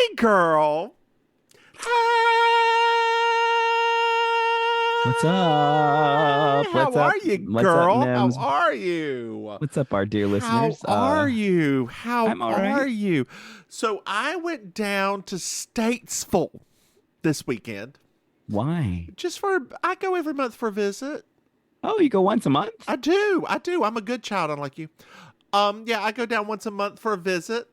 Hey, girl. What's up? How What's up? are you, What's up, girl? How Mims? are you? What's up, our dear How listeners? are you? How I'm all are right. you? So I went down to Statesville this weekend. Why? I go every month for a visit. Oh, you go once a month? I do. I'm a good child, unlike you. Yeah, I go down once a month for a visit.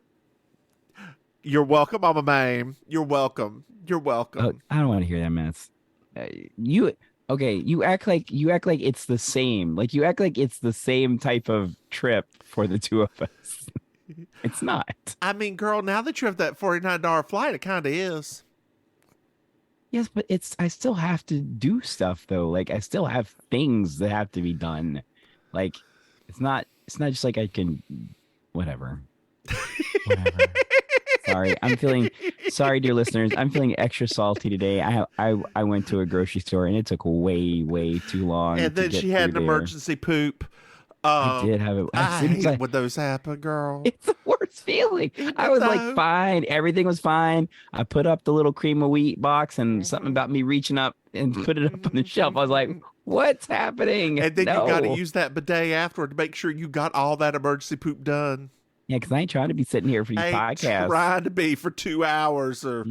You're welcome, Mama Maim. You're welcome. You're Oh, welcome. I don't want to hear that mess. You okay? You act like it's the same. Like you act like it's the same type of trip for the two of us. It's not. I mean, girl, now that you have that $49 flight, it kind of is. Yes, but I still have to do stuff though. Like I still have things that have to be done. Like it's not just like I can whatever. Whatever. Sorry, dear listeners. I'm feeling extra salty today. I went to a grocery store and it took way too long And to then get she had through an there. emergency poop. I did have it. As I soon as hate when those happen, girl. it's the worst feeling. Isn't I it was like though? fine. Everything was fine. I put up the little cream of wheat box and something Mhm. about me reaching up and put it up on the shelf. I was like, what's happening? And then you got to No. use that bidet afterward to make sure you got all that emergency poop done. Yeah, because I ain't trying to be sitting here for these I ain't podcasts. trying to be for 2 hours or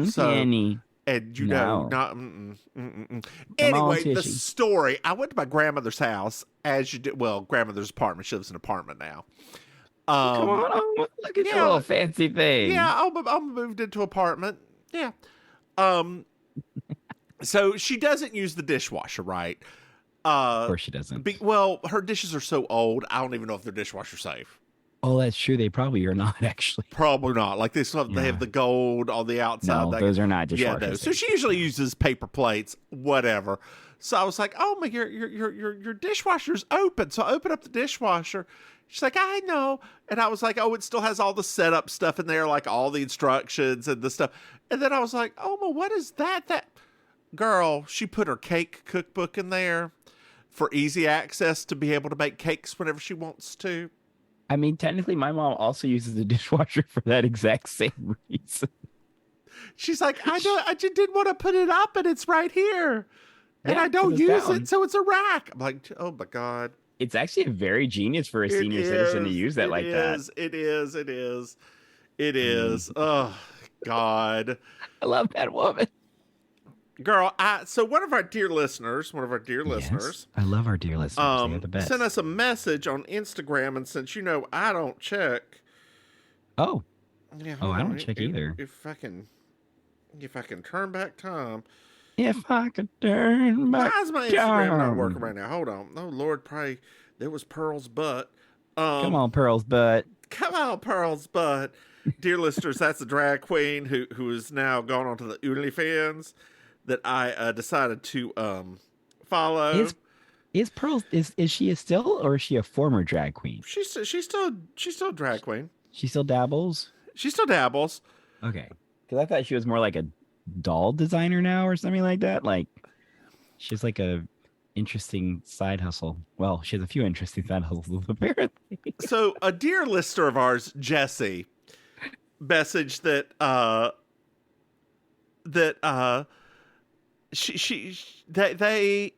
so. Annie. And No. not. Mm-mm. Come on, Anyway, the Tishy. story. I went to my grandmother's house, as you did. Well, grandmother's apartment. She lives in an apartment now. Come Um, on. Oh, look at your yeah, little fancy yeah. thing. I moved into apartment. Yeah. Um. So she doesn't use the dishwasher, right? Of Uh. course she doesn't. Well, her dishes are so old. I don't even know if they're dishwasher safe. Oh, that's true. They probably are not actually. Probably not. Like they have Yeah. the gold on the outside. No, those are not Yeah, dishwasher no. So safe. she usually uses paper plates, whatever. So I was like, "Oh my, your dishwasher's open." So I open up the dishwasher. She's like, "I know," and I was like, "Oh, it still has all the setup stuff in there, like all the instructions and the stuff." And then I was like, "Oh my, what is that? That girl? She put her cake cookbook in there for easy access to be able to make cakes whenever she wants to." I mean, technically, my mom also uses the dishwasher for that exact same reason. She's like, I know, I just didn't want to put it up, and it's right here, and Yeah, I because don't it's use it, down. so it's a rack. I'm like, oh my god, It's actually very genius for a it senior citizen to is, use that it like that. is, it is, it is, it I mean, is. Oh god, I love that woman. girl. So one of our dear Yes, listeners, I love our dear listeners. They are the sent best. us a message on Instagram, and since I don't check, Oh, yeah, oh, hold I don't on, check either. if I can turn back time. If I could turn back Why is my Instagram not working time. right now? Hold on. Oh Lord, pray there was Pearl's butt. Come Um, on, Pearl's butt. come on, Pearl's butt. Dear listeners, that's a drag queen who is now gone onto the OnlyFans that I decided to follow. Is is Pearl is she a still or is she a former drag queen? She's still a drag queen. She still dabbles. She still dabbles. Okay, because I thought she was more like a doll designer now or something like that. Like she's like a interesting side hustle. Well, she has a few interesting side hustles apparently. So a dear listener of ours, Jesse, messaged that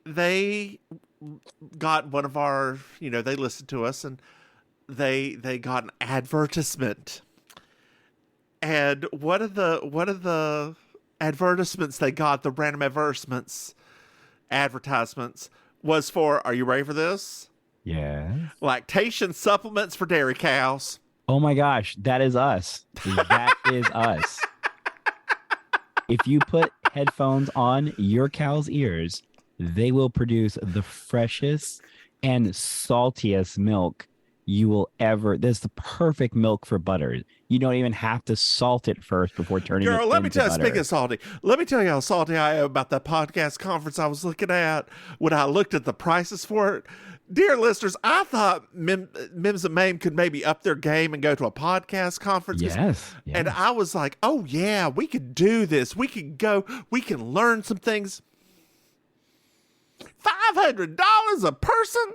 they got one of our, they listened to us, and they got an advertisement. And one of the advertisements they got, the random advertisements, was for, are you ready for this? Yes. Lactation supplements for dairy cows. Oh my gosh, that is us. That is us. If you put headphones on your cow's ears, they will produce the freshest and saltiest milk you will ever. This is the perfect milk for butter. You don't even have to salt it first before turning it Girl, let me into tell you, butter. speaking of salty, let me tell you how salty I am about that podcast conference I was looking at when I looked at the prices for it. Dear listeners, I thought Mims and Maim could maybe up their game and go to a podcast conference. Yes, And yes. I was like, oh yeah, we could do this. We could go, we can learn some things. $500 a person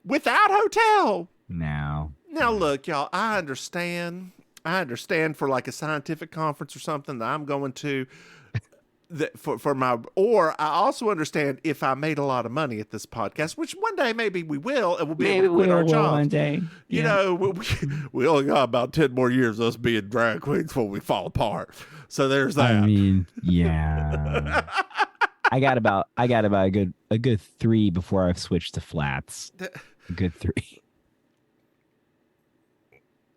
without hotel. Now, Now look, y'all, I understand. I understand for like a scientific conference or something that I'm going to. Or I also understand if I made a lot of money at this podcast, which one day maybe we will, and we'll be able to quit our jobs. One day. You know, we only got about 10 more years of us being drag queens before we fall apart. So there's that. I mean, yeah. I got about a good 3 before I've switched to flats. A good 3.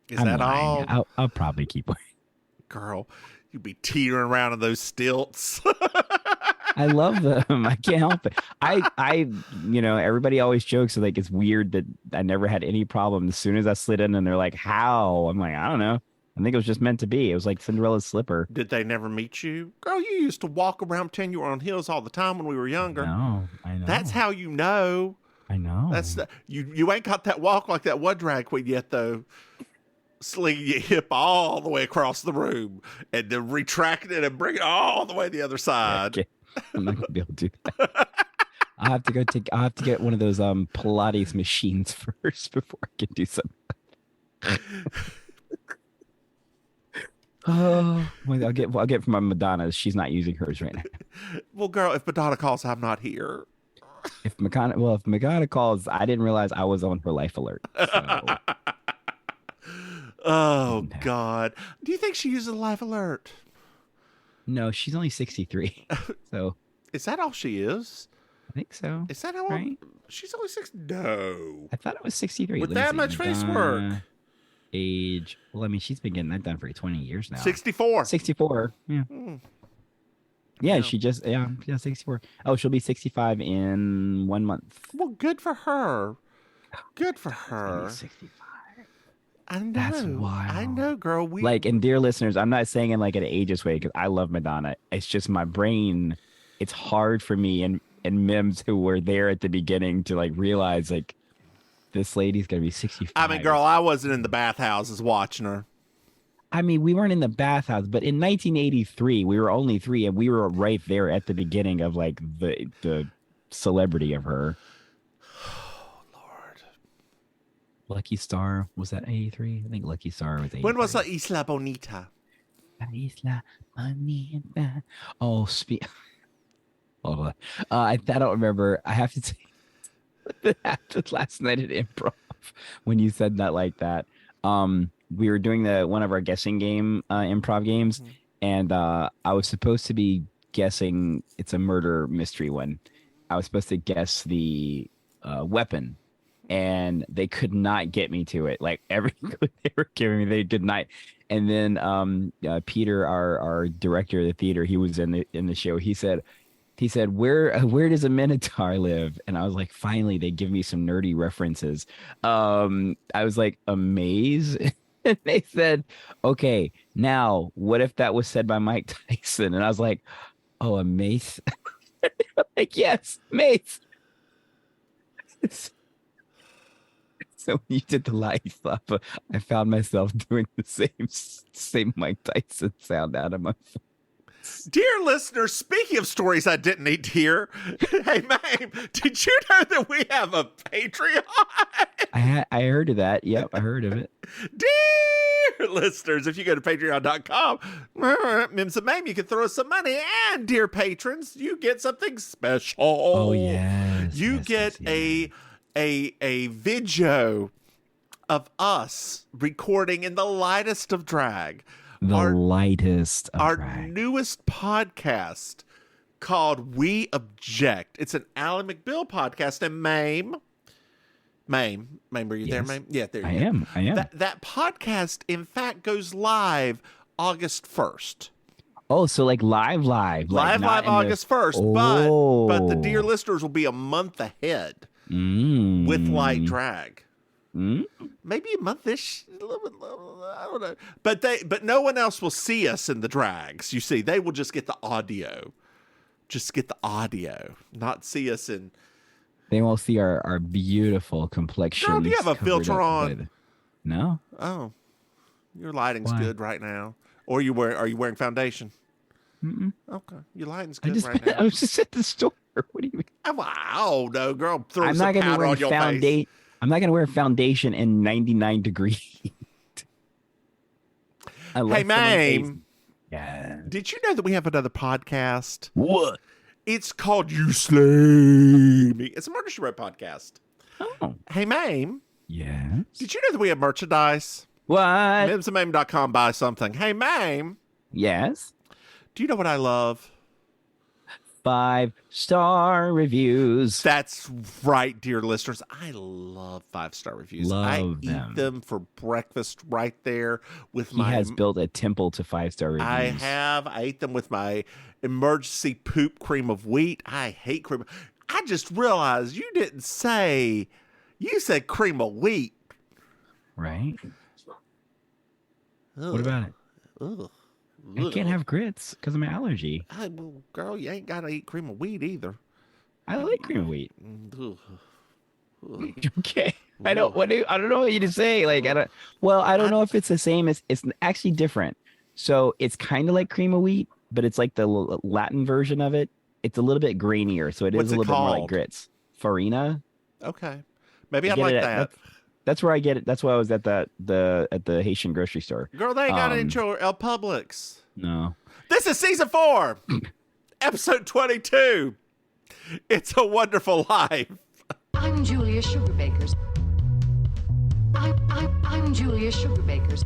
Is that all? I'll probably keep wearing. Girl, you'd be teetering around in those stilts. I love them. I can't help it. Everybody always jokes like it's weird that I never had any problem. As soon as I slid in and they're like, how? I'm like, I don't know. I think it was just meant to be. It was like Cinderella's slipper. Did they never meet you? Girl, you used to walk around pretend you were on heels all the time when we were younger. I know. That's how you know. I know. You ain't got that walk like that one drag queen yet, though. Slinging your hip all the way across the room and then retracting it and bring it all the way the other side. Yeah, okay. I'm not gonna be able to do that. I'll have to get one of those Pilates machines first before I can do something. Oh, well, I'll get from my Madonna. She's not using hers right now. Well, girl, if Madonna calls, I'm not here. If Madonna calls, I didn't realize I was on her life alert. So. Oh, God. Do you think she uses a life alert? No, she's only 63. So is that all she is? I think so. Is that how right? She's only 60? No. I thought it was 63. With that much face work. Age. Well, I mean, she's been getting that done for 20 years now. 64. 64. Yeah. Yeah, she just, 64. Oh, she'll be 65 in 1 month. Well, good for her. Good for her. 65. I know. That's wild. I know, girl. And dear listeners, I'm not saying in like an ageist way because I love Madonna. It's just my brain. It's hard for me and Mims who were there at the beginning to like realize like this lady's gonna be 65. I mean, girl, I wasn't in the bathhouses watching her. I mean, we weren't in the bathhouse, but in 1983, we were only 3, and we were right there at the beginning of like the celebrity of her. Lucky Star, was that 83? I think Lucky Star was 83. When was La Isla Bonita? La Isla Bonita. Oh, hold on. I don't remember. I have to say that happened last night at improv when you said that like that. We were doing one of our guessing game improv games, and I was supposed to be guessing. It's a murder mystery one. I was supposed to guess the weapon. And they could not get me to it. Like every clue they were giving me, they did not. And then Peter, our director of the theater, he was in the show. He said, where does a minotaur live? And I was like, finally, they give me some nerdy references. I was like, a maze. And they said, okay, now what if that was said by Mike Tyson? And I was like, oh, a mace. Like, yes, mace. So when you did the light stuff, I found myself doing the same Mike Tyson sound out of my phone. Dear listeners, speaking of stories I didn't need to hear, hey, Maim, did you know that we have a Patreon? I heard of that. Yep, I heard of it. Dear listeners, if you go to patreon.com, Mims and Maim, you can throw us some money. And dear patrons, you get something special. Oh, yes. You get a video of us recording in the lightest of drag. Our newest podcast called We Object. It's an Ally McBeal podcast. And Maim, are you there, Maim? Yeah, there you go. I am. That podcast, in fact, goes live August 1st. Oh, so like live. Live August 1st. But the dear listeners will be a month ahead. With light drag. Maybe a month-ish, a little bit, I don't know. But no one else will see us in the drags. You see, they will just get the audio. Not see us in. They won't see our beautiful complexion. Girl, do you have a filter on? No. Oh, your lighting's good right now. Or are you wearing foundation? Mm-mm. Okay, your lighting's good right now. I was just at the store. What do you mean? Wow, no, girl, throw some powder on your face. I'm not going to wear foundation in 99 degrees. Unless Hey, someone pays. Maim, Yeah. did you know that we have another podcast? What? It's called You Slay Me. It's a Murder, She Wrote podcast. Oh. Hey, Maim, Yes. did you know that we have merchandise? What? MsMaim.com, buy something. Hey, Maim, Yes. do you know what I love? 5-star reviews. That's right, dear listeners. I love 5-star reviews. I Love them. eat them for breakfast right there with He my. has built a temple to 5-star reviews. I have. I ate them with my emergency poop cream of wheat. I hate cream. I just realized you didn't say. You said cream of wheat. Right? Ugh. What about it? Ugh. I can't have grits because of my allergy. Well, girl, you ain't got to eat cream of wheat either. I like cream of wheat. Ugh. Ugh. Okay. I don't know what you to say. Like I don't know if it's the same as it's actually different. So it's kind of like cream of wheat, but it's like the Latin version of it. It's a little bit grainier, so What's is a it little bit more like called? grits. Farina. Okay. Maybe I'd Get like it that. That's where I get it. That's why I was at the Haitian grocery store. Girl, they ain't got it in your El Publix. No. This is season 4, episode 22. It's a Wonderful Life. I'm Julia Sugarbakers. I'm Julia Sugarbakers.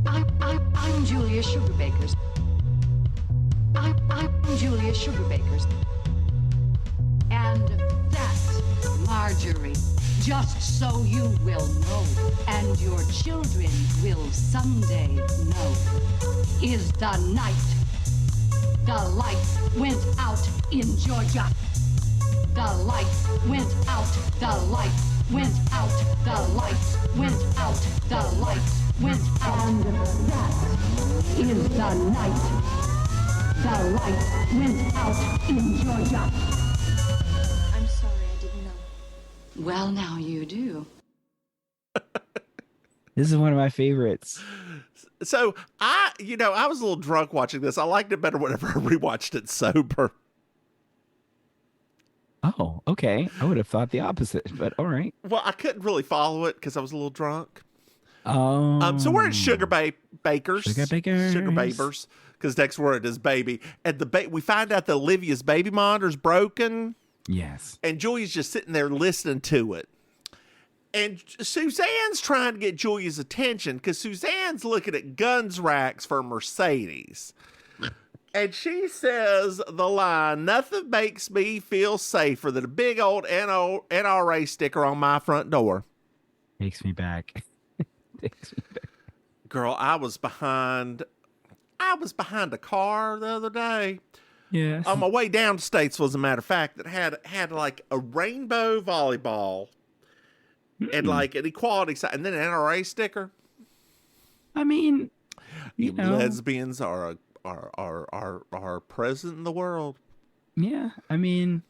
I'm Julia Sugarbakers. I'm Julia Sugarbakers. And that's Marjorie. Just so you will know, and your children will someday know, is the night the light went out in Georgia. The light went out, the light went out, the light went out, the light went out. And that is the night the light went out in Georgia. I'm sorry, I didn't know. Well, now you do. This is one of my favorites. So I was a little drunk watching this. I liked it better whenever I rewatched it sober. Oh, okay. I would have thought the opposite, but all right. Well, I couldn't really follow it because I was a little drunk. Oh. So we're at Sugar Bakers. Sugar Bakers. Sugar Babers. Because next word is baby. And we find out that Olivia's baby monitor's broken. Yes. And Julia's just sitting there listening to it. And Suzanne's trying to get Julia's attention because Suzanne's looking at guns racks for Mercedes. And she says the line, "Nothing makes me feel safer than a big old NRA sticker on my front door." Takes me back. Girl, I was behind a car the other day. Yeah. On my way down to Statesville, as a matter of fact, that had like a rainbow volleyball and like an equality sign, and then an NRA sticker. I mean, you know, lesbians are present in the world. yeah. I mean,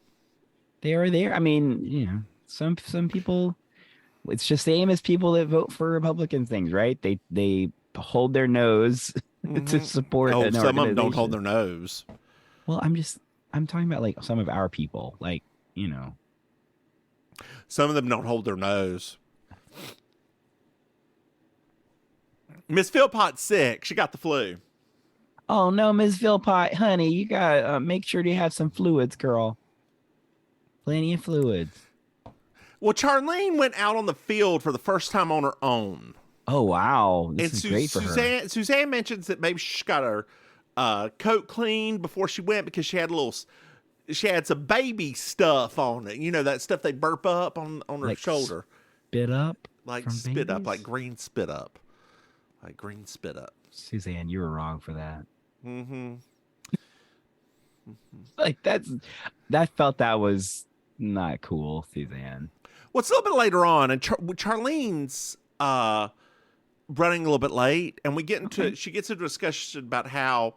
they are there. I mean, you know, some people. It's just the same as people that vote for Republican things, right? They hold their nose to support. Oh, an some of them don't organization. hold their nose. Well, I'm talking about like some of our people, like, you know. Some of them don't hold their nose. Miss Philpott's sick. She got the flu. Oh no, Ms. Philpott, honey, you gotta make sure to have some fluids, girl. Plenty of fluids. Well, Charlene went out on the field for the first time on her own. Oh wow, this And is great for her. Suzanne mentions that maybe she got her coat cleaned before she went because she had some baby stuff on it. You know, that stuff they burp up on her Like shoulder. Spit up, Like from spit up, babies? like green spit up. Like green spit up. Suzanne, you were wrong for that. Mm-hmm. Like that was not cool, Suzanne. Well, it's a little bit later on, and Charlene's running a little bit late, and she gets into a discussion about how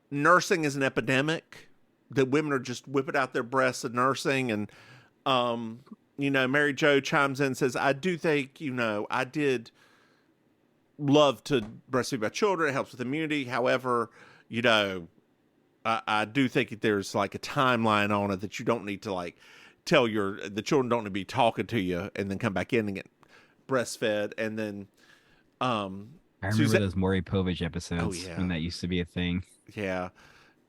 nursing is an epidemic, that women are just whipping out their breasts in nursing, and Mary Jo chimes in and says, "I do think, I did love to breastfeed my children. It helps with immunity. However, I do think that there's like a timeline on it that you don't need to like tell the children don't need to be talking to you and then come back in and get breastfed." And then I remember Suzanne- those Maury Povich episodes yeah. when that used to be a thing. Yeah.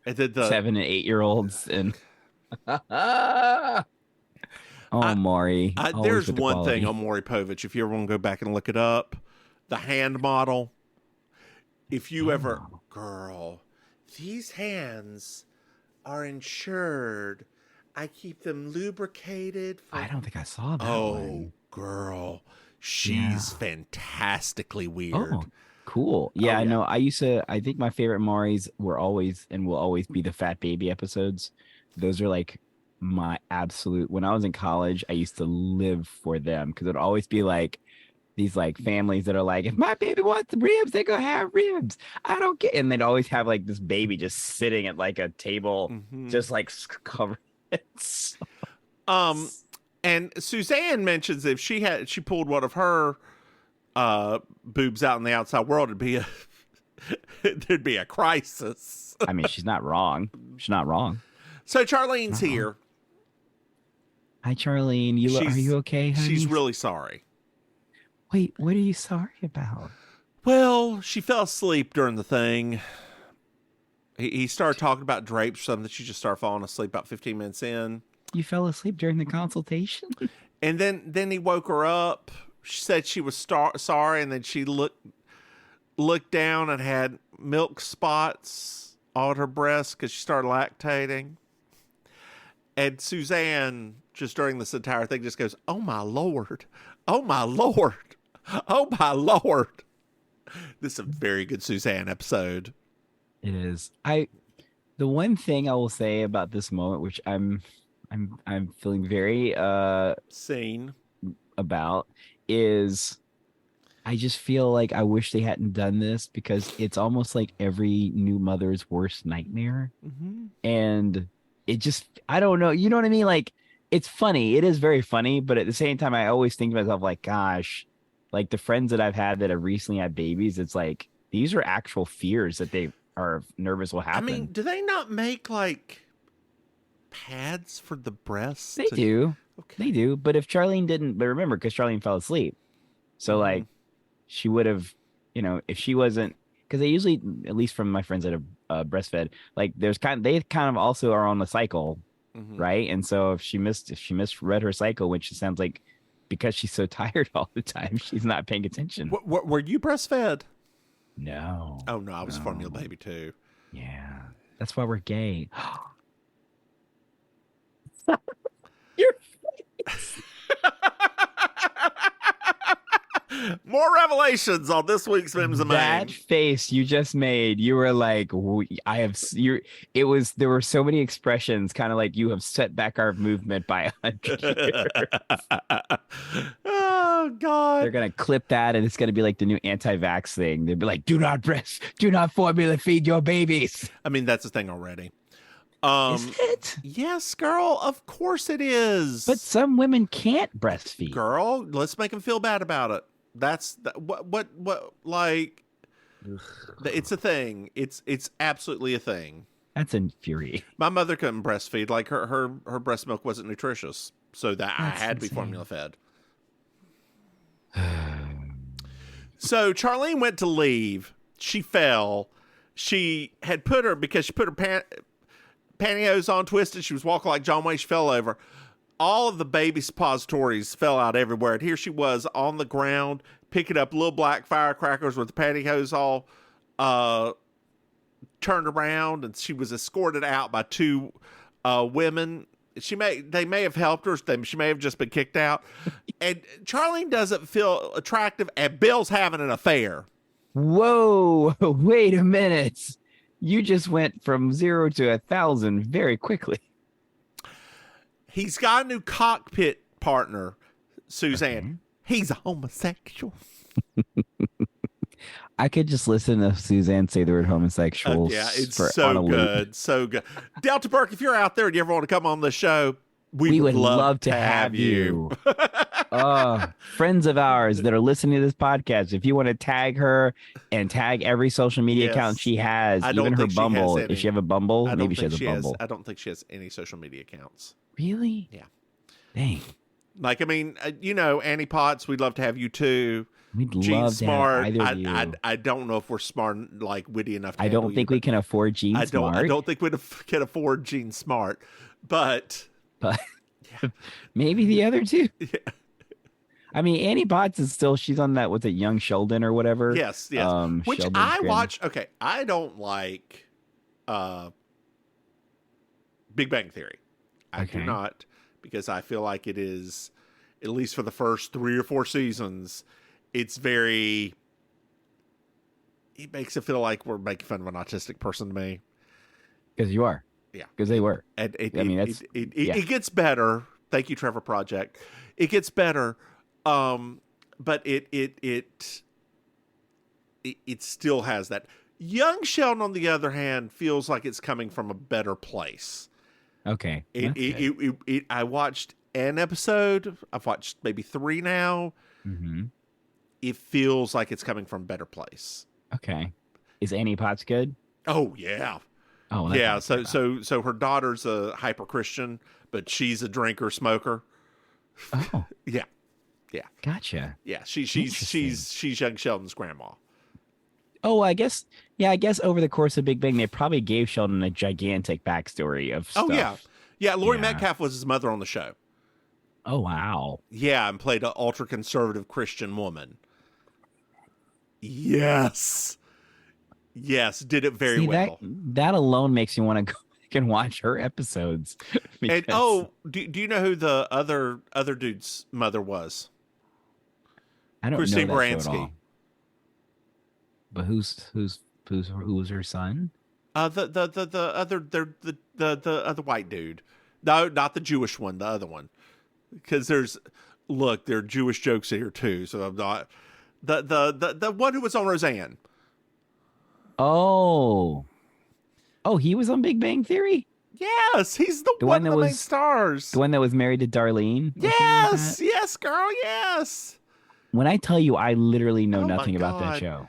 And then the 7 and 8-year-olds and oh, Maury. Always there's with the one quality. thing on Maury Povich. If you ever want to go back and look it up, the hand model. If you ever, girl, these hands are insured. I keep them lubricated. I don't think I saw that Oh, one. girl, she's fantastically weird. Oh, cool. Yeah, yeah. I know. I think my favorite Maury's were always and will always be the Fat Baby episodes. Those are like my absolute. When I was in college, I used to live for them because it would always be like these like families that are like, if my baby wants the ribs, they're gonna have ribs. I don't get, and they'd always have like this baby just sitting at like a table, just like covered. And Suzanne mentions if she pulled one of her boobs out in the outside world, there'd be a crisis. I mean, she's not wrong. She's not wrong. So Charlene's here. Hi, Charlene. Are you okay, honey? She's really sorry. Wait, what are you sorry about? Well, she fell asleep during the thing. He started talking about drapes or something. She just started falling asleep about 15 minutes in. You fell asleep during the consultation? And then he woke her up. She said she was sorry, and then she looked down and had milk spots on her breast because she started lactating. And Suzanne, just during this entire thing, just goes, "Oh my Lord. Oh my Lord. Oh my Lord." This is a very good Suzanne episode. It is. The one thing I will say about this moment, which I'm feeling very Scene about, is I just feel like I wish they hadn't done this because it's almost like every new mother's worst nightmare. And it just, I don't know. You know what I mean? Like, it's funny. It is very funny. But at the same time, I always think to myself, like, gosh, like the friends that I've had that have recently had babies, it's like, these are actual fears that they are nervous will happen. I mean, do they not make like pads for the breasts? They do. Okay. They do. But if Charlene didn't, but remember, because Charlene fell asleep. So like she would have, if she wasn't, because they usually, at least from my friends that have breastfed, like they kind of also are on the cycle, right? And so if she misread her cycle, which it sounds like because she's so tired all the time, she's not paying attention. Were you breastfed? No. Oh no, I was formula baby too. Yeah, that's why we're gay. More revelations on this week's Mims and Maim. That face you just made, you were like, there were so many expressions, kind of like you have set back our movement by 100 years. Oh God. They're going to clip that and it's going to be like the new anti-vax thing. They'd be like, do not formula feed your babies. I mean, that's the thing already. Is it? Yes, girl. Of course it is. But some women can't breastfeed. Girl, let's make them feel bad about it. That's what like. It's a thing. It's absolutely a thing. That's infuriating. My mother couldn't breastfeed. Like her breast milk wasn't nutritious, so I had to be formula fed. So Charlene went to leave. She fell. She had because she put her pantyhose on twisted. She was walking like John Wayne. She fell over. All of the baby suppositories fell out everywhere. And here she was on the ground, picking up little black firecrackers with the pantyhose all turned around. And she was escorted out by two women. They may have helped her. She may have just been kicked out. And Charlene doesn't feel attractive, and Bill's having an affair. Whoa, wait a minute. You just went from 0 to 1,000 very quickly. He's got a new cockpit partner, Suzanne. He's a homosexual. I could just listen to Suzanne say the word homosexual. Yeah, it's so good. So good. Delta Burke, if you're out there and you ever want to come on the show, we would love to have you. Friends of ours that are listening to this podcast, if you want to tag her and tag every social media account she has, even her Bumble. If she have a Bumble, maybe she has a Bumble. I don't think she has any social media accounts. Really? Yeah. Dang. Like, I mean, Annie Potts, we'd love to have you too. We'd Gene love to have Smart. either of you. I don't know if we're smart, like witty enough. To I don't think we can afford Gene I Smart. don't think we can afford Gene Smart, but maybe the other two. yeah. I mean, Annie Potts is still, she's on that, what's it, Young Sheldon or whatever? Yes. Which Sheldon's I Grand- watch. Okay, I don't like Big Bang Theory. I do not, because I feel like it is, at least for the first 3 or 4 seasons, it makes it feel like we're making fun of an autistic person to me. Because you are. Yeah. Because they were. And it gets better. Thank you, Trevor Project. It gets better. But it still has that. Young Sheldon, on the other hand, feels like it's coming from a better place. Okay. I watched an episode. I've watched maybe 3 now. Mm-hmm. It feels like it's coming from a better place. Okay. Is Annie Potts good? Oh yeah. Oh yeah. So her daughter's a hyper Christian, but she's a drinker, smoker. Oh. Yeah. Gotcha. Yeah. She's Young Sheldon's grandma. Oh, I guess over the course of Big Bang, they probably gave Sheldon a gigantic backstory of stuff. Oh yeah. Yeah. Lori Metcalf was his mother on the show. Oh wow. Yeah, and played an ultra conservative Christian woman. Yes, did it very well. That alone makes you want to go back and watch her episodes. And do you know who the other dude's mother was? I don't Christine know that show at Baranski. all. But who was her son? The other white dude. No, not the Jewish one. The other one. Because there are Jewish jokes here too. So I'm not the one who was on Roseanne. Oh, he was on Big Bang Theory. Yes, he's the one of the main stars. The one that was married to Darlene. Yes, girl, yes. When I tell you, I literally know nothing about that show.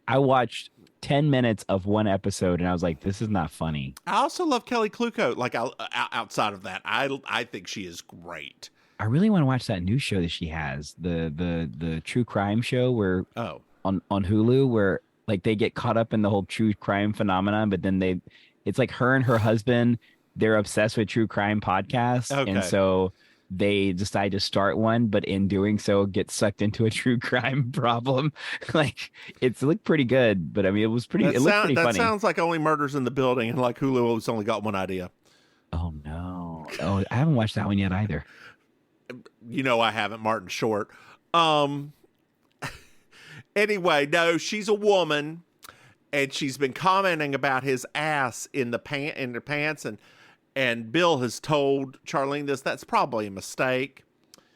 I watched 10 minutes of one episode and I was like, this is not funny. I also love Kelly Kluko. Like outside of that, I think she is great. I really want to watch that new show that she has, the true crime show where on Hulu, where like they get caught up in the whole true crime phenomenon, but then it's like her and her husband, they're obsessed with true crime podcasts. Okay. And so they decide to start one, but in doing so get sucked into a true crime problem. Like it looked pretty good, but I mean, it looked pretty funny. That sounds like Only Murders in the Building, and like Hulu has only got one idea. Oh no. Oh, I haven't watched that one yet either. You know, I haven't. Martin Short. Anyway, no, she's a woman, and she's been commenting about his ass in the pants, and Bill has told Charlene this. That's probably a mistake.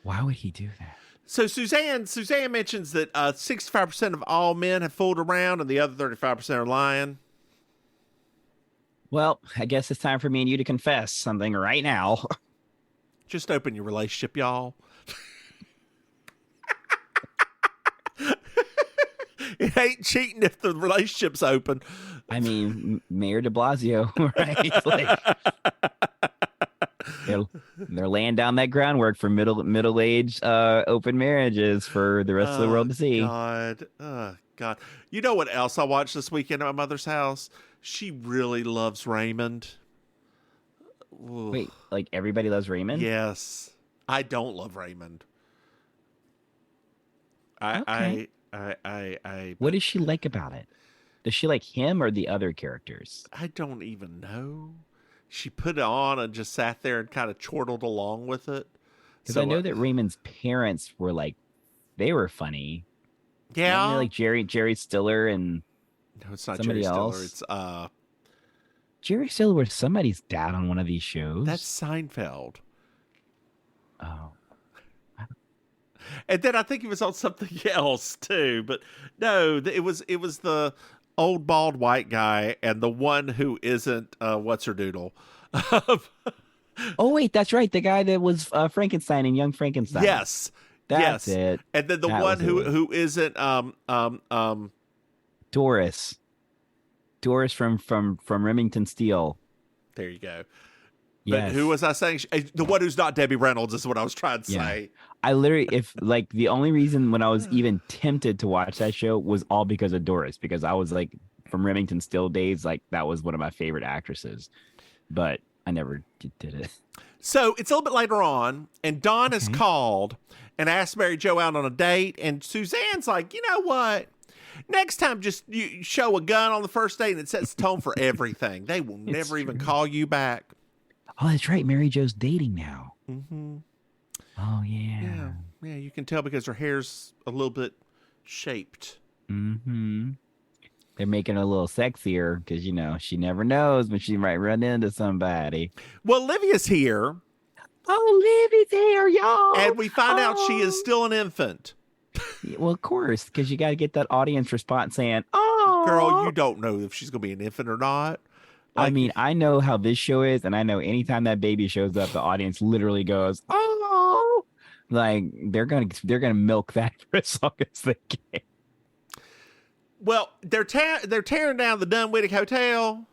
Why would he do that? So Suzanne mentions that 65% of all men have fooled around, and the other 35% are lying. Well, I guess it's time for me and you to confess something right now. Just open your relationship, y'all. It ain't cheating if the relationship's open. I mean, Mayor de Blasio, right? Like, they're laying down that groundwork for middle-aged open marriages for the rest of the world to see. God. You know what else I watched this weekend at my mother's house? She really loves Raymond. Ooh. Wait, like everybody loves Raymond? Yes. I don't love Raymond. I What does she like about it? Does she like him or the other characters? I don't even know. She put it on and just sat there and kind of chortled along with it. Because I know that Raymond's parents were like, they were funny. Yeah. Like Jerry Stiller and no, it's not somebody Jerry else. Stiller. It's Jerry Stiller was somebody's dad on one of these shows. That's Seinfeld. Oh. And then I think he was on something else too, but no, it was the old bald white guy and the one who isn't what's her doodle. Oh wait, that's right, the guy that was Frankenstein in Young Frankenstein. Yes, that's it. And then the one who isn't Doris from Remington Steele. There you go. But Yes. who was I saying? The one who's not Debbie Reynolds is what I was trying to Yeah. say. I literally, if like the only reason when I was even tempted to watch that show was all because of Doris, because I was like from Remington Still days, like that was one of my favorite actresses, but I never did it. So it's a little bit later on, and Dawn has called and asked Mary Jo out on a date, and Suzanne's like, you know what? Next time, just you show a gun on the first date, and it sets the tone for everything. They will never even call you back. Oh, that's right. Mary Jo's dating now. Mm-hmm. Oh, yeah. Yeah, you can tell because her hair's a little bit shaped. Mm-hmm. They're making her a little sexier because, you know, she never knows when she might run into somebody. Well, Livia's here, Oh, Livy's here, y'all. and we find out she is still an infant. Well, of course, because you got to get that audience response saying, oh. Girl, you don't know if she's going to be an infant or not. I mean, I know how this show is, and I know anytime that baby shows up, the audience literally goes, "Oh!" Like they're gonna milk that for as long as they can. Well, they're tearing down the Dunwich Hotel,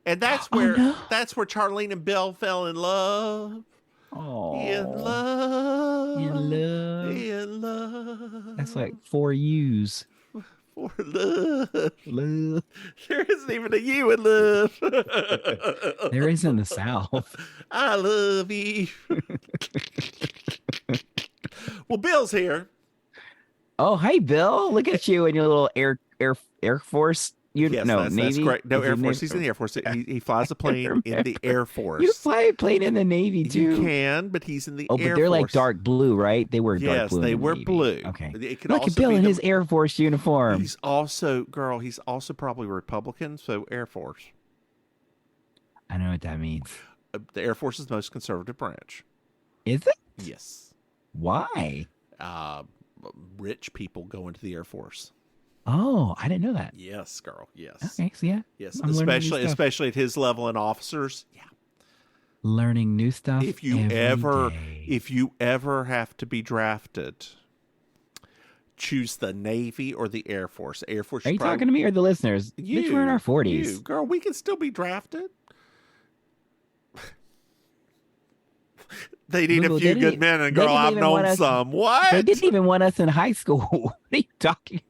and that's where that's where Charlene and Bill fell in love. Oh, In love. in love. That's like 4 U's. For love. Love. There isn't even a you in love. There is in the South. I love you. Well, Bill's here. Oh, hey, Bill! Look at you in your little Air Force. Yes, no, that's Navy. correct. No, Is Air it Force. Navy? He's in the Air Force. He flies a plane in the Air Force. You fly a plane in the Navy too. You can, but he's in the Oh, Air but they're Force. like dark blue, right? They wear dark Yes, blue. they in the wear Navy. blue. Okay. It could Look also at Bill be in the- his Air Force uniform. He's also, girl, he's also probably Republican, so Air Force. I know what that means. The Air Force is the most conservative branch. Is it? Yes. Why? Rich people go into the Air Force. Oh, I didn't know that. Yes, girl. Yes. Okay, so yeah. Yes. I'm learning new stuff. Especially at his level in officers. Yeah. Learning new stuff. If you ever have to be drafted, choose the Navy or the Air Force. Air Force. Are you talking to me or the listeners? Bitch, we're in our 40s. You, girl, we can still be drafted. They need Google, a few they good didn't- men, and they girl, didn't I've even want known us- some. What? They didn't even want us in high school. What are you talking about?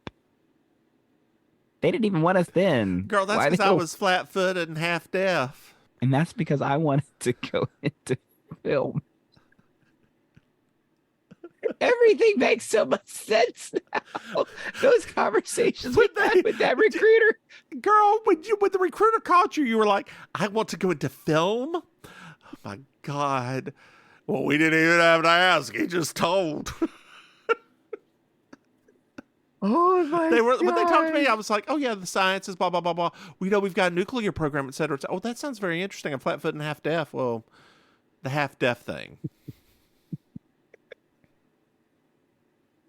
They didn't even want us then. Girl, that's Why because they I don't- was flat-footed and half deaf. And that's because I wanted to go into film. Everything makes so much sense now. Those conversations we had with that recruiter. Girl, when the recruiter called you, you were like, I want to go into film? Oh my God. Well, we didn't even have to ask. He just told. Oh my When they talked to me, I was like, oh yeah, the sciences, blah, blah, blah, blah. We know we've got a nuclear program, et cetera. Oh, that sounds very interesting. I'm flat foot and half deaf. Well, the half deaf thing.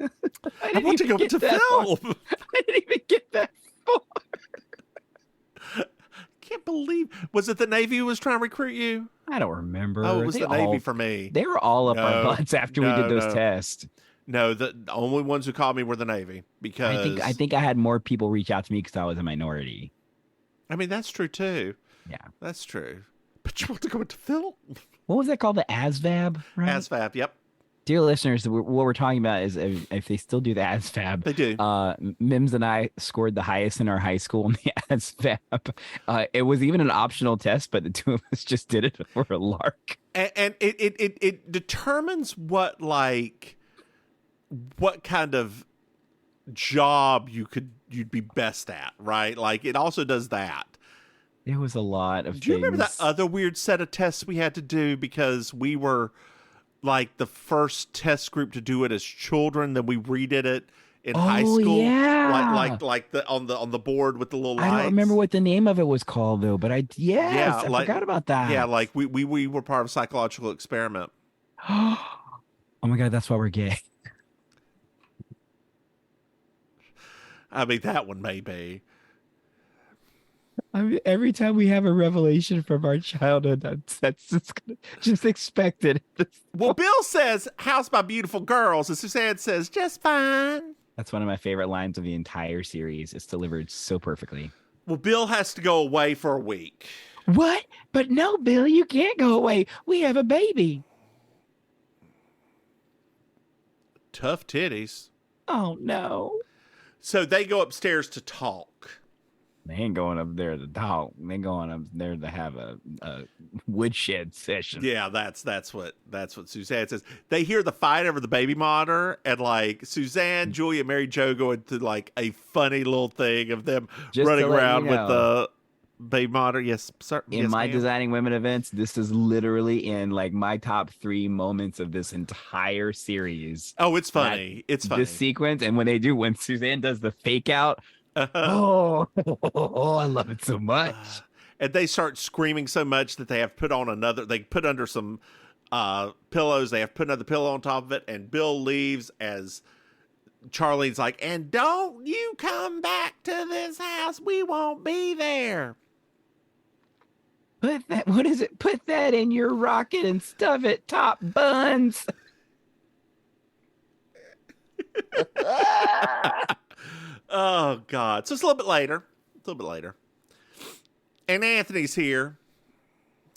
I want to go into film. I didn't even get that far. Can't believe. Was it the Navy who was trying to recruit you? I don't remember. Oh, it was They the Navy all- for me. They were all up our No, butts after we did those no. tests. No, the only ones who called me were the Navy because I think I had more people reach out to me because I was a minority. I mean, that's true too. Yeah. That's true. But you want to go into film? What was that called? The ASVAB, right? ASVAB, yep. Dear listeners, what we're talking about is if they still do the ASVAB. They do. Mims and I scored the highest in our high school in the ASVAB. It was even an optional test, but the two of us just did it for a lark. And it determines what kind of job you'd be best at, right? Like it also does that. There was a lot of Do you remember that things. other weird set of tests we had to do because we were like the first test group to do it as children, then we redid it in high school. Yeah. Like the on the board with the little lights. I don't remember what the name of it was called though, but I forgot about that. Yeah, like we were part of a psychological experiment. Oh my God, that's why we're gay. I mean, that one may be. I mean, every time we have a revelation from our childhood, that's just expected. Well, Bill says, "How's my beautiful girls?" And Suzanne says, "Just fine." That's one of my favorite lines of the entire series. It's delivered so perfectly. Well, Bill has to go away for a week. What? But no, Bill, you can't go away. We have a baby. Tough titties. Oh, no. So they go upstairs to talk. They ain't going up there to talk. They're going up there to have a woodshed session. Yeah, that's what Suzanne says. They hear the fight over the baby monitor, and like Suzanne, Julia, Mary Jo go into like a funny little thing of them Just running to let around you with know, the baby monitor. Yes, sir. in Yes, my ma'am. Designing Women events, this is literally in like my top 3 moments of this entire series. Oh, it's funny. It's funny. This sequence, and when Suzanne does the fake out, Uh-huh. oh, I love it so much. And they start screaming so much that they have put on they put under some pillows. They have put another pillow on top of it. And Bill leaves as Charlene's like, and don't you come back to this house. We won't be there. What is it? Put that in your rocket and stuff it top buns. Oh, God. So it's a little bit later. And Anthony's here.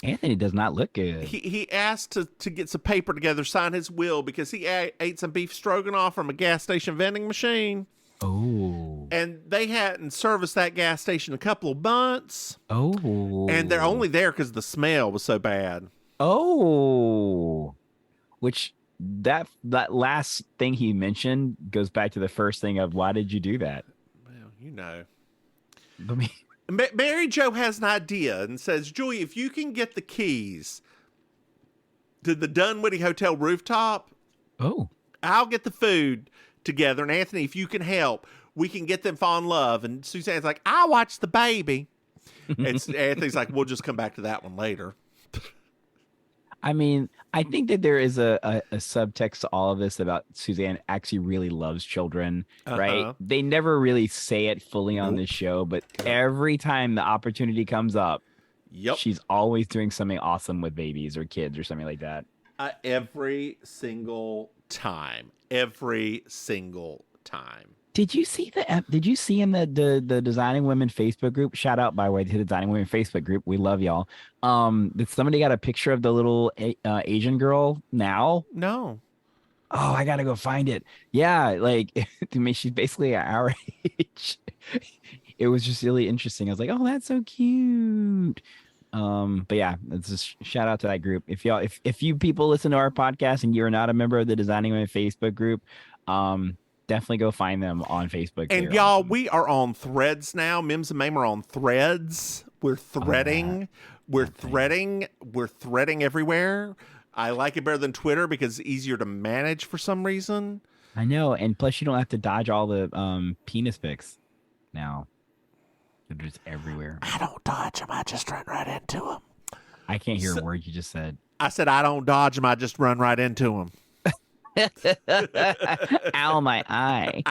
Anthony does not look good. He asked to get some paper together, sign his will, because he ate some beef stroganoff from a gas station vending machine. Oh. And they hadn't serviced that gas station a couple of months. Oh. And they're only there because the smell was so bad. Oh. Which that last thing he mentioned goes back to the first thing of why did you do that? Well, you know. Let me... Mary Jo has an idea and says, Julie, if you can get the keys to the Dunwoody Hotel rooftop, I'll get the food together. And Anthony, if you can help, we can get them fall in love. And Suzanne's like, I'll watch the baby. And Anthony's like, we'll just come back to that one later. I mean, I think that there is a subtext to all of this about Suzanne actually really loves children, right? They never really say it fully on this show, but every time the opportunity comes up, she's always doing something awesome with babies or kids or something like that. Every single time. Did you see in the Designing Women Facebook group? Shout out, by the way, to the Designing Women Facebook group. We love y'all. Did somebody got a picture of the little Asian girl now? No. Oh, I gotta go find it. Yeah, like to me, she's basically our age. It was just really interesting. I was like, oh, that's so cute. But yeah, it's just shout out to that group. If you people listen to our podcast and you're not a member of the Designing Women Facebook group, definitely go find them on Facebook. And y'all, we are on Threads now. Mims and Maim are on Threads. We're threading. We're threading everywhere. I like it better than Twitter because it's easier to manage for some reason. I know, and plus you don't have to dodge all the penis pics now. They're just everywhere. I don't dodge them. I just run right into them. I can't hear a word you just said. I said I don't dodge them. I just run right into them. Ow, my eye.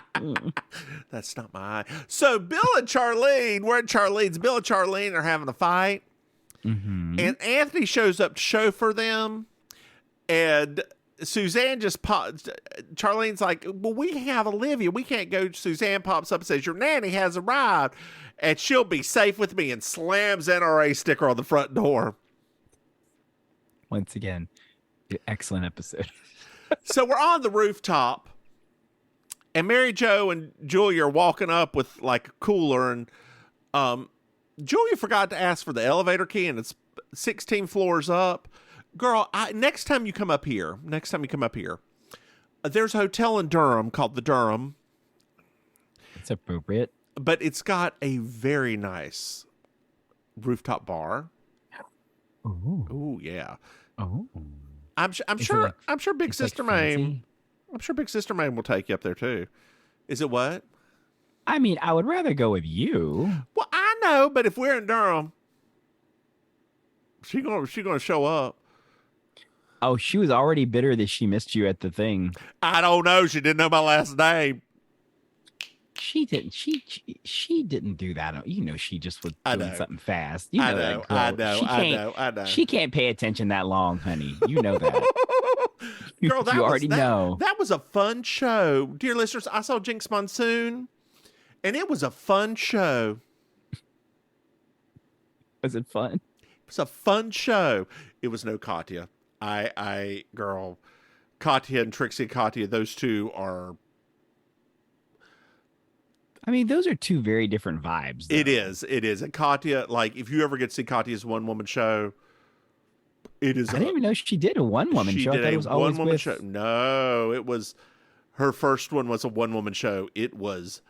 That's not my eye. So Bill and Charlene, we're at Charlene's. Bill and Charlene are having a fight. Mm-hmm. And Anthony shows up to chauffeur them. And Suzanne Charlene's like, well, we have Olivia. We can't go. Suzanne pops up and says, your nanny has arrived. And she'll be safe with me, and slams NRA sticker on the front door. Once again, excellent episode. So we're on the rooftop, and Mary Jo and Julia are walking up with like a cooler, and Julia forgot to ask for the elevator key, and it's 16 floors up. Girl, next time you come up here, there's a hotel in Durham called the Durham. It's appropriate. But it's got a very nice rooftop bar. Ooh, yeah. Oh. I'm sure Big Sister Maim. I'm sure Big Sister Maim will take you up there too. Is it what? I mean, I would rather go with you. Well, I know, but if we're in Durham, she gonna show up. Oh, she was already bitter that she missed you at the thing. I don't know. She didn't know my last name. She didn't. She didn't do that. You know, she just was doing something fast. You know, I know. that girl. I know. She can't pay attention that long, honey. You know that. Girl, you already know. That was a fun show. Dear listeners, I saw Jinx Monsoon, and it was a fun show. Was it fun? It was a fun show. It was no Katya. Girl, Katya and Trixie Katya, those two are. I mean, those are two very different vibes. Though. It is. And Katya, like, if you ever get to see Katya's one-woman show, it is. I didn't even know she did a one-woman show. I thought it was always one-woman with... show. No, it was, her first one was a one-woman show. It was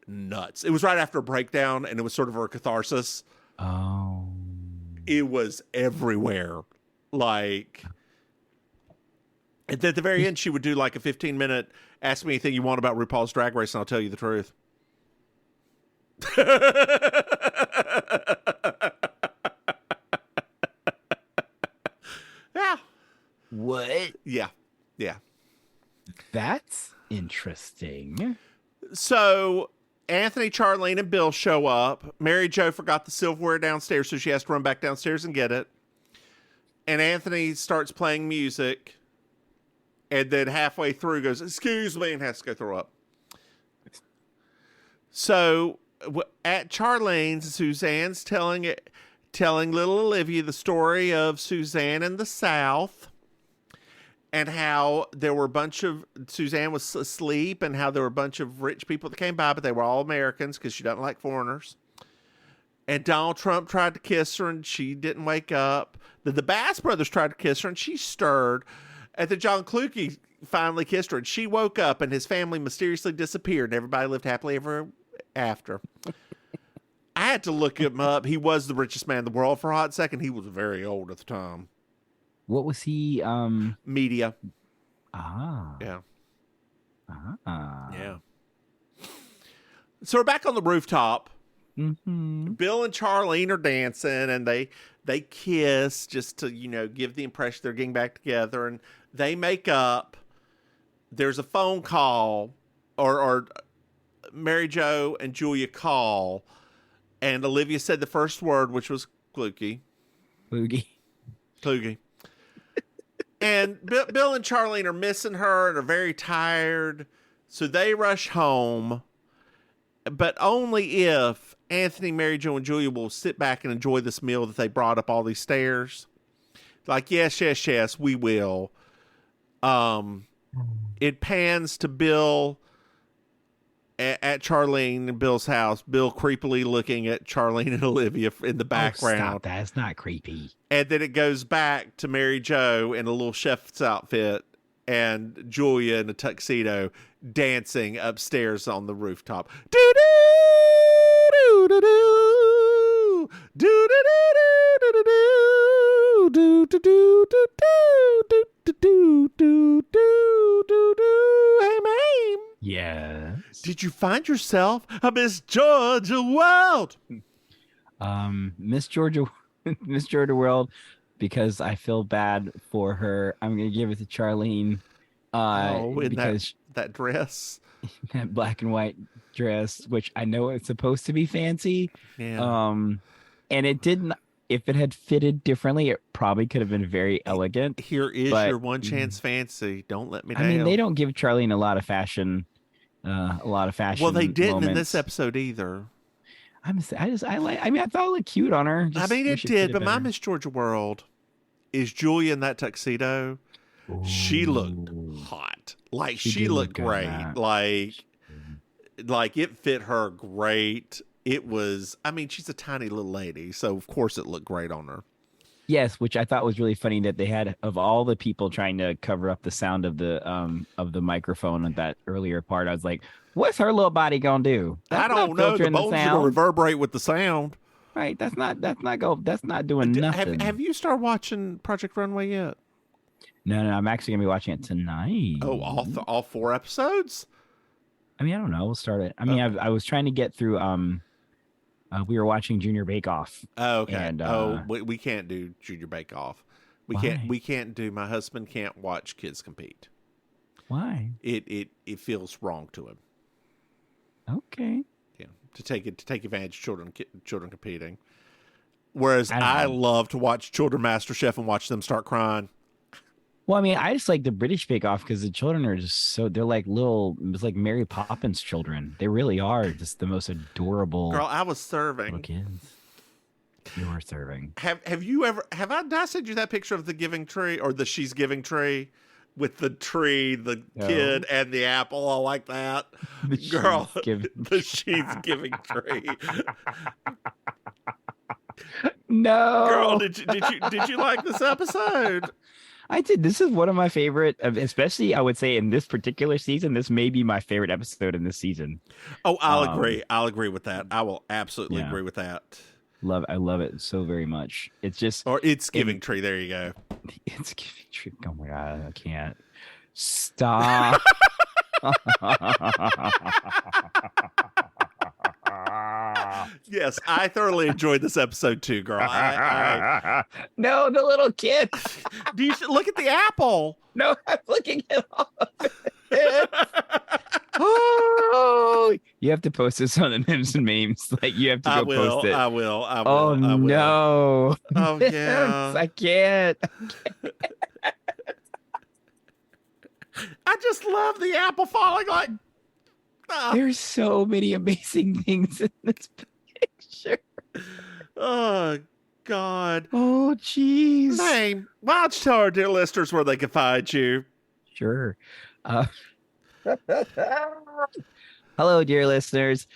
nuts. It was right after a breakdown, and it was sort of her catharsis. Oh. It was everywhere. Like, and at the very end, she would do like a 15-minute, ask me anything you want about RuPaul's Drag Race, and I'll tell you the truth. Yeah. What? Yeah. That's interesting. So Anthony, Charlene, and Bill show up. Mary Jo forgot the silverware downstairs, so she has to run back downstairs and get it. And Anthony starts playing music, and then halfway through goes, "Excuse me," and has to go throw up. So at Charlene's, Suzanne's telling little Olivia the story of Suzanne in the South, and how there were a bunch of, Suzanne was asleep, and how there were a bunch of rich people that came by, but they were all Americans because she doesn't like foreigners. And Donald Trump tried to kiss her, and she didn't wake up. The Bass brothers tried to kiss her, and she stirred. And then John Kluge finally kissed her, and she woke up, and his family mysteriously disappeared, and everybody lived happily ever after. I had to look him up. He was the richest man in the world for a hot second. He was very old at the time. What was he? Media. Ah. Yeah. Ah. Yeah. So we're back on the rooftop. Mm-hmm. Bill and Charlene are dancing, and they kiss just to, give the impression they're getting back together, and they make up. There's a phone call, or Mary Jo and Julia call, and Olivia said the first word, which was Kluge. And Bill and Charlene are missing her and are very tired, so they rush home, but only if Anthony, Mary Jo, and Julia will sit back and enjoy this meal that they brought up all these stairs. Like, yes, we will. It pans to Bill at Charlene and Bill's house. Bill creepily looking at Charlene and Olivia in the background. Oh, stop. That's not creepy. And then it goes back to Mary Jo in a little chef's outfit and Julia in a tuxedo dancing upstairs on the rooftop. Do do do do do do do do do do do do do do do do do do. Hey, Maim. Yes. Did you find yourself a Miss Georgia World? Miss Georgia World, because I feel bad for her. I'm gonna give it to Charlene. Because that dress, that black and white dress, which I know it's supposed to be fancy. Yeah. And it didn't. If it had fitted differently, it probably could have been very elegant. Here is your one chance fancy. Don't let me down. I mean, they don't give Charlene a lot of fashion. Well, they didn't moments. in this episode either. I thought it looked cute on her. It did, but my Miss Georgia World is Julia in that tuxedo. Ooh. She looked hot. Like she looked great. Like it fit her great. It was, she's a tiny little lady, so of course it looked great on her. Yes, which I thought was really funny that they had, of all the people trying to cover up the sound of the microphone at that earlier part, I was like, what's her little body gonna do? I don't know. The bones are gonna reverberate with the sound. Right. That's not doing nothing. Have you started watching Project Runway yet? No, I'm actually gonna be watching it tonight. Oh, all 4 episodes? I don't know. We'll start it. I was trying to get through. We were watching Junior Bake Off. Oh, okay. And, we can't do Junior Bake Off. We can't do. My husband can't watch kids compete. Why? It feels wrong to him. Okay. Yeah, to take advantage of children competing. Whereas I love to watch Children MasterChef and watch them start crying. Well, I just like the British Bake Off because the children are just they're like it's like Mary Poppins children. They really are just the most adorable. Girl, I was serving kids. You're serving. Have you ever, did I send you that picture of the giving tree or the she's giving tree with the tree, the kid and the apple all like that? Girl, the she's giving tree. No. Girl, did you like this episode? I did. This is one of my favorite, especially I would say in this particular season. This may be my favorite episode in this season. Oh, I'll agree. I'll agree with that. I will absolutely agree with that. I love it so very much. It's just, or it's giving tree. There you go. It's giving tree. Oh my God, I can't stop. Yes, I thoroughly enjoyed this episode too, girl. No, the little kid. Do you look at the apple? No, I'm looking at all of it. Oh, you have to post this on the Mims and Memes. Like you have to post it. I will. Oh no. Oh yeah. I can't. I just love the apple falling like. There's so many amazing things in this picture. Oh, God. Oh, jeez. Maim, why don't you tell our dear listeners where they can find you? Sure. Hello, dear listeners.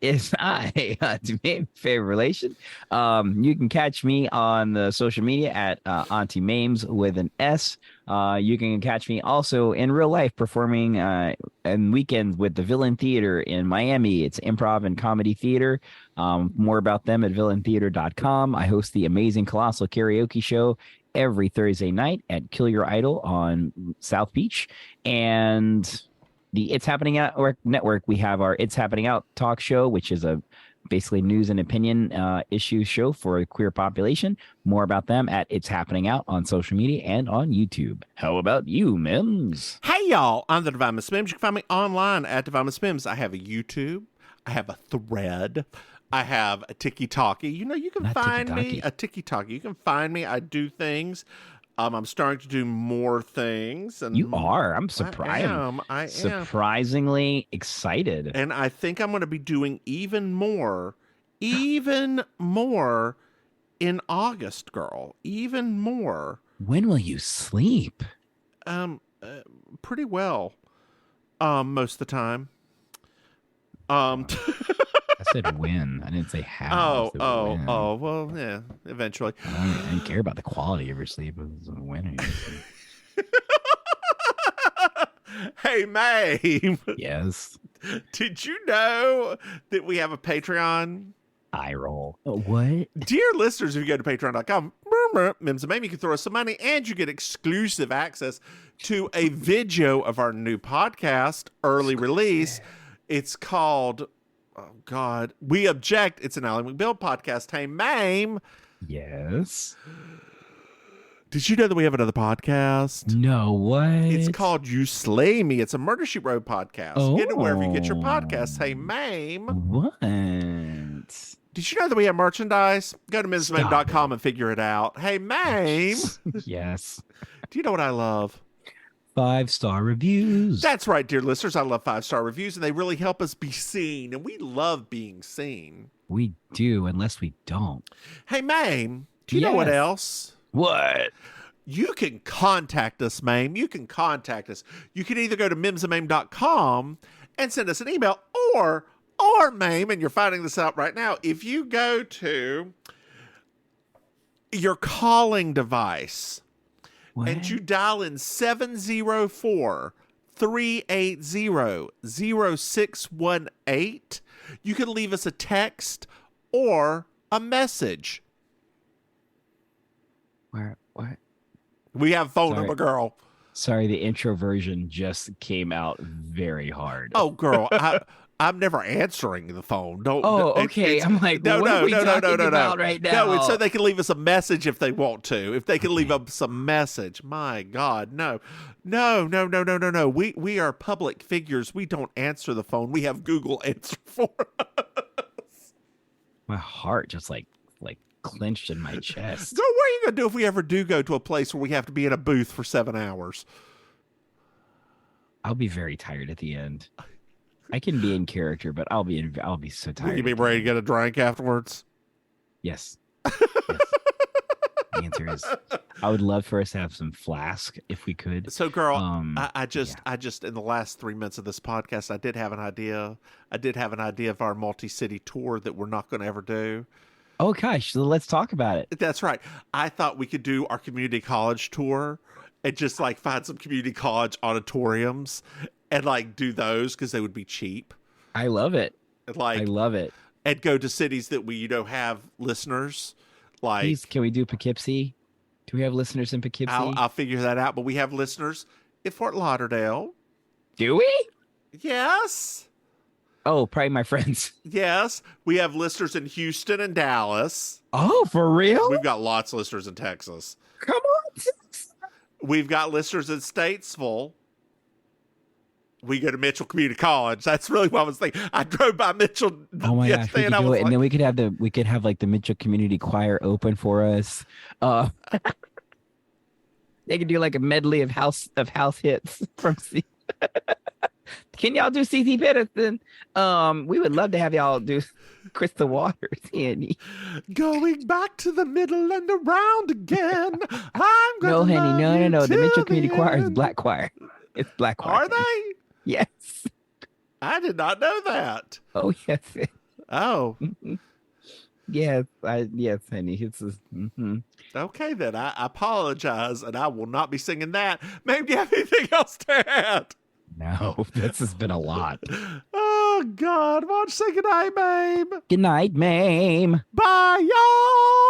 It's I, Auntie Maim, favorite relation. You can catch me on the social media at Auntie Maims with an S. You can catch me also in real life performing in weekends with the Villain Theater in Miami. It's improv and comedy theater. More about them at villaintheater.com. I host the Amazing Colossal Karaoke Show every Thursday night at Kill Your Idol on South Beach. And the It's Happening Out Network, we have our It's Happening Out talk show, which is a basically news and opinion issue show for the queer population. More about them at It's Happening Out on social media and on YouTube. How about you, Mims? Hey, y'all. I'm the Divine Miss Mims. You can find me online at Divine Miss Mims. I have a YouTube. I have a Thread. I have a Tiki-Talkie. You know, you can find me a Tiki-Talkie. You can find me. I do things. I'm starting to do more things. And you are. I'm surprised. I am. Surprisingly excited. And I think I'm going to be doing even more in August, girl. Even more. When will you sleep? Pretty well. Most of the time. I said when. I didn't say how. Well, yeah, eventually. I don't care about the quality of your sleep. It's when are you sleep. Hey, Maim. Yes. Did you know that we have a Patreon? Eye roll. What? Dear listeners, if you go to patreon.com, Mims and Maim, you can throw us some money and you get exclusive access to a video of our new podcast, early release. It's called... Oh, God. We Object. It's an Ally McBeal podcast. Hey, Maim. Yes. Did you know that we have another podcast? No, what? It's called You Slay Me. It's a Murder, She Wrote podcast. Oh. Get it wherever you get your podcasts. Hey, Maim. What? Did you know that we have merchandise? Go to MrMahaffey.com and figure it out. Hey, Maim. Yes. Do you know what I love? 5-star reviews. That's right, dear listeners. I love 5-star reviews, and they really help us be seen, and we love being seen. We do, unless we don't. Hey, Maim, do you know what else? What? You can contact us, Maim. You can contact us. You can either go to mimsandmaim.com and send us an email, or Maim, and you're finding this out right now, if you go to your calling device, what? and you dial in 704-380-0618, you can leave us a text or a message. Where? What? We have phone number, girl. Sorry, the intro version just came out very hard. Oh, girl, I'm never answering the phone. Don't. Oh, okay. I'm like, what are we talking about right now? No, it's so they can leave us a message if they want to. If they can leave us a message. My God, no. We are public figures. We don't answer the phone. We have Google answer for us. My heart just like clenched in my chest. So what are you going to do if we ever do go to a place where we have to be in a booth for 7 hours? I'll be very tired at the end. I can be in character, but I'll be so tired. Will you be ready to get a drink afterwards? Yes. Yes. The answer is, I would love for us to have some flask if we could. So, girl, Yeah. I just in the last 3 minutes of this podcast, I did have an idea. I did have an idea of our multi-city tour that we're not going to ever do. Oh gosh, so let's talk about it. That's right. I thought we could do our community college tour and just like find some community college auditoriums and like do those because they would be cheap. I love it. Like, I love it. And go to cities that we, have listeners. Like, Please, can we do Poughkeepsie? Do we have listeners in Poughkeepsie? I'll figure that out. But we have listeners in Fort Lauderdale. Do we? Yes. Oh, probably my friends. Yes. We have listeners in Houston and Dallas. Oh, for real? We've got lots of listeners in Texas. Come on. We've got listeners in Statesville. We go to Mitchell Community College. That's really what I was thinking. I drove by Mitchell. Oh my gosh, we yesterday could do it, like, and then we could have like the Mitchell Community Choir open for us. They could do like a medley of house hits from C. Can y'all do C.C. Peterson? We would love to have y'all do Crystal Waters, Annie. Going back to the middle and around again. I'm gonna No, honey, no. The Mitchell Community Choir is end. black choir. It's black choir. Are they? Yes. I did not know that. Oh yes. Oh, Yes, yes, honey. It's okay then. I apologize, and I will not be singing that. Maybe do you have anything else to add? No, this has been a lot. Oh God! Why don't you say goodnight, babe? Good night, Mame. Bye, y'all.